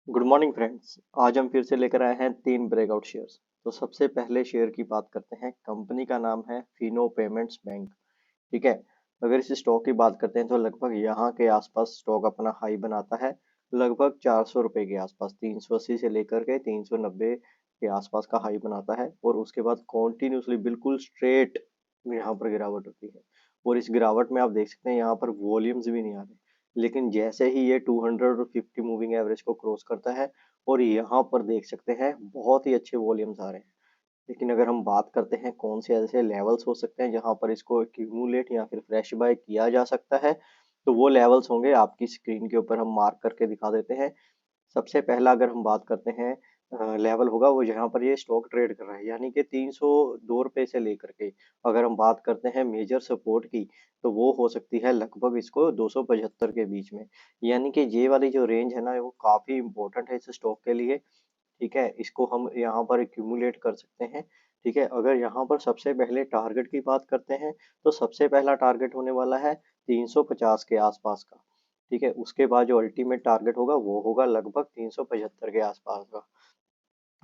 Good morning friends. आज हम फिर से लेकर आए हैं 3 ब्रेकआउट शेयर्स। तो सबसे पहले शेयर की बात करते हैं। कंपनी का नाम है फिनो पेमेंट्स बैंक। ठीक है। अगर इस स्टॉक की बात करते हैं तो लगभग यहाँ के आसपास स्टॉक अपना हाई बनाता है। लगभग 400 रुपये के आसपास, 380 से लेकर के 390 के आसपास का हाई बनाता है और उसके बाद कॉन्टिन्यूसली बिल्कुल स्ट्रेट यहाँ पर गिरावट होती है। और इस गिरावट में आप देख सकते हैं यहाँ पर वॉल्यूम्स भी नहीं आ रहे, लेकिन जैसे ही ये 250 मूविंग एवरेज को क्रॉस करता है और यहाँ पर देख सकते हैं बहुत ही अच्छे वॉल्यूम्स आ रहे हैं। लेकिन अगर हम बात करते हैं कौन से ऐसे लेवल्स हो सकते हैं जहां पर इसको एक्यूमुलेट या फिर फ्रेश बाय किया जा सकता है, तो वो लेवल्स होंगे आपकी स्क्रीन के ऊपर, हम मार्क करके दिखा देते हैं। सबसे पहला अगर हम बात करते हैं लेवल होगा वो जहाँ पर ये स्टॉक ट्रेड कर रहा है, यानी कि 302 रुपये से लेकर के अगर हम बात करते हैं मेजर सपोर्ट की, तो वो हो सकती है लगभग इसको 275 के बीच में। यानी कि ये वाली जो रेंज है ना वो काफ़ी इंपॉर्टेंट है इस स्टॉक के लिए। ठीक है, इसको हम यहाँ पर एक्यूमुलेट कर सकते हैं। ठीक है, अगर यहाँ पर सबसे पहले टारगेट की बात करते हैं तो सबसे पहला टारगेट होने वाला है 350 के आसपास का। ठीक है, उसके बाद जो अल्टीमेट टारगेट होगा वो होगा लगभग 375 के आसपास का।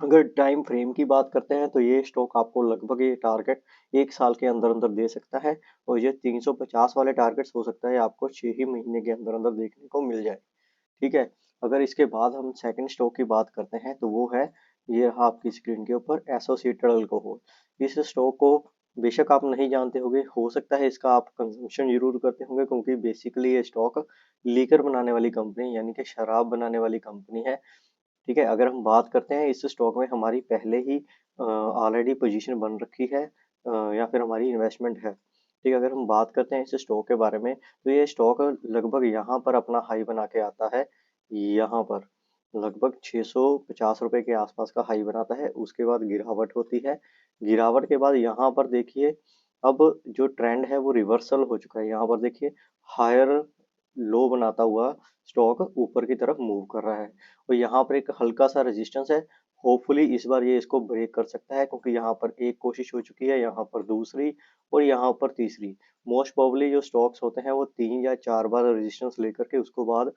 अगर टाइम फ्रेम की बात करते हैं तो ये स्टॉक आपको लगभग ये टारगेट 1 साल के अंदर अंदर दे सकता है, और ये 350 वाले टारगेट्स हो सकता है आपको 6 ही महीने के अंदर अंदर देखने को मिल जाए। ठीक है। अगर इसके बाद हम सेकंड स्टॉक की बात करते हैं तो वो है, ये रहा आपकी स्क्रीन के ऊपर, एसोसिएटेड अल्कोहल। इस स्टॉक को बेशक आप नहीं जानते होंगे, हो सकता है इसका आप कंजम्पशन जरूर करते होंगे, क्योंकि बेसिकली ये स्टॉक लीकर बनाने वाली कंपनी यानी कि शराब बनाने वाली कंपनी है। ठीक है, अगर हम बात करते हैं इस स्टॉक में हमारी पहले ही ऑलरेडी पोजीशन बन रखी है, या फिर हमारी इन्वेस्टमेंट है। ठीक है, अगर हम बात करते हैं इस स्टॉक के बारे में तो ये स्टॉक लगभग यहाँ पर अपना हाई बना के आता है। यहाँ पर लगभग 650 रुपये के आसपास का हाई बनाता है, उसके बाद गिरावट होती है। गिरावट के बाद यहाँ पर देखिए, अब जो ट्रेंड है वो रिवर्सल हो चुका है। यहाँ पर देखिए, हायर लो बनाता हुआ स्टॉक ऊपर की तरफ मूव कर रहा है, और यहाँ पर एक हल्का सा रेजिस्टेंस है। होपफुली इस बार ये इसको ब्रेक कर सकता है, क्योंकि यहाँ पर एक कोशिश हो चुकी है, यहाँ पर दूसरी और यहाँ पर तीसरी। मोस्ट प्रोबेबली जो स्टॉक्स होते हैं वो 3 या 4 बार रेजिस्टेंस लेकर के उसको बाद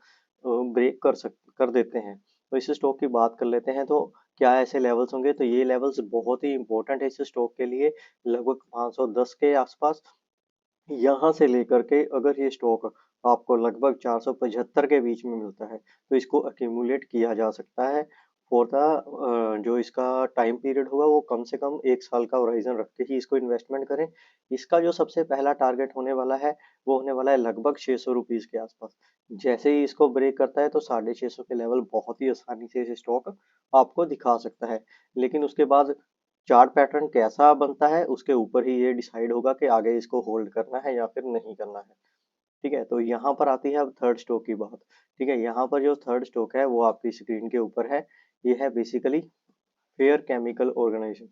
ब्रेक कर देते हैं। तो इस स्टॉक की बात कर लेते हैं, तो क्या ऐसे लेवल्स होंगे, तो ये लेवल्स बहुत ही इंपॉर्टेंट है इस स्टॉक के लिए। लगभग 510 के आसपास यहाँ से लेकर के अगर ये स्टॉक आपको लगभग 475 के बीच में मिलता है तो इसको अक्यूमुलेट किया जा सकता है। फॉर द जो इसका टाइम पीरियड होगा वो कम से कम 1 साल का होराइजन रख के ही इसको इन्वेस्टमेंट करें। इसका जो सबसे पहला टारगेट होने वाला है वो होने वाला है लगभग 600 रुपीज़ के आसपास। जैसे ही इसको ब्रेक करता है तो 650 के लेवल बहुत ही आसानी से ये स्टॉक आपको दिखा सकता है। लेकिन उसके बाद चार्ट पैटर्न कैसा बनता है उसके ऊपर ही ये डिसाइड होगा कि आगे इसको होल्ड करना है या फिर नहीं करना है। ठीक है, तो यहाँ पर आती है अब थर्ड स्टॉक की बात। ठीक है, यहाँ पर जो थर्ड स्टॉक है वो आपकी स्क्रीन के ऊपर है। ये है बेसिकली फेयर केमिकल ऑर्गेनाइजेशन।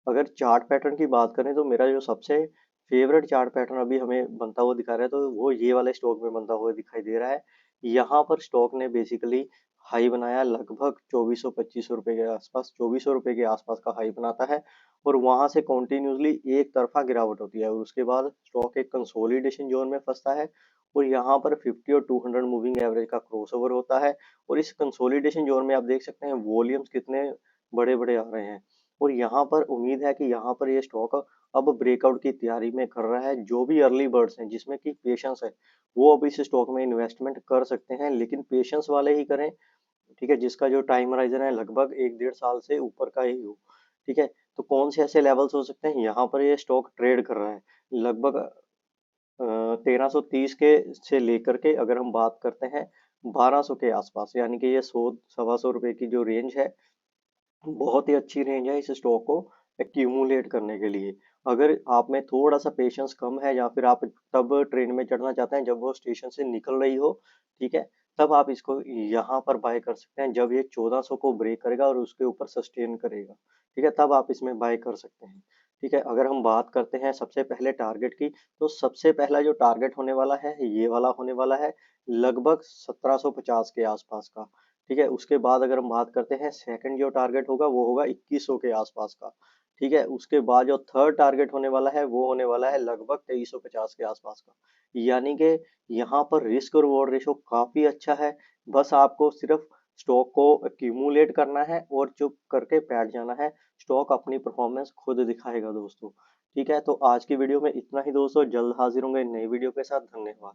अगर चार्ट पैटर्न की बात करें तो मेरा जो सबसे फेवरेट चार्ट पैटर्न अभी हमें बनता हुआ दिखा रहा है तो वो ये वाले स्टॉक में बनता हुआ दिखाई दे रहा है। यहाँ पर स्टॉक ने बेसिकली हाई बनाया लगभग 2425 रुपये के आसपास, 2400 रुपये के आसपास का हाई बनाता है, और वहां से कॉन्टिन्यूसली एक तरफा गिरावट होती है, और उसके बाद स्टॉक एक कंसोलिडेशन जोन में फंसता है, और यहाँ पर 50 और 200 मूविंग एवरेज का क्रॉसओवर होता है। और इस कंसोलिडेशन जोन में आप देख सकते हैं वॉल्यूम्स कितने बड़े बड़े आ रहे हैं, और यहाँ पर उम्मीद है कि यहाँ पर ये स्टॉक अब ब्रेकआउट की तैयारी में कर रहा है। जो भी अर्ली बर्ड्स हैं जिसमें कि पेशेंस है वो अब इस स्टॉक में इन्वेस्टमेंट कर सकते हैं, लेकिन पेशेंस वाले ही करें। ठीक है, जिसका जो टाइम होराइजन है लगभग 1 डेढ़ साल से ऊपर का ही हो। ठीक है, तो कौन से ऐसे लेवल्स हो सकते हैं, यहाँ पर ये स्टॉक ट्रेड कर रहा है लगभग 1330 के से लेकर के अगर हम बात करते हैं 1200 के आसपास, यानी कि ये 100 सवा 100 रुपये की जो रेंज है बहुत ही अच्छी रेंज है इस स्टॉक को एक्यूमुलेट करने के लिए। अगर आप में थोड़ा सा पेशेंस कम है या फिर आप तब ट्रेन में चढ़ना चाहते हैं जब वो स्टेशन से निकल रही हो, ठीक है, तब आप इसको यहाँ पर बाय कर सकते हैं। जब ये 1400 को ब्रेक करेगा और उसके ऊपर सस्टेन करेगा, ठीक है, तब आप इसमें बाय कर सकते हैं। ठीक है, अगर हम बात करते हैं सबसे पहले टारगेट की, तो सबसे पहला जो टारगेट होने वाला है ये वाला होने वाला है लगभग 1750 के आसपास का। ठीक है, उसके बाद अगर हम बात करते हैं सेकंड जो टारगेट होगा वो होगा 2100 के आसपास का। ठीक है, उसके बाद जो थर्ड टारगेट होने वाला है वो होने वाला है लगभग 2350 के आसपास का। यानी कि यहाँ पर रिस्क और रिवॉर्ड रेशो काफी अच्छा है। बस आपको सिर्फ स्टॉक को एक्यूमुलेट करना है और चुप करके बैठ जाना है। स्टॉक अपनी परफॉर्मेंस खुद दिखाएगा दोस्तों। ठीक है, तो आज की वीडियो में इतना ही दोस्तों। जल्द हाजिर होंगे नई वीडियो के साथ। धन्यवाद।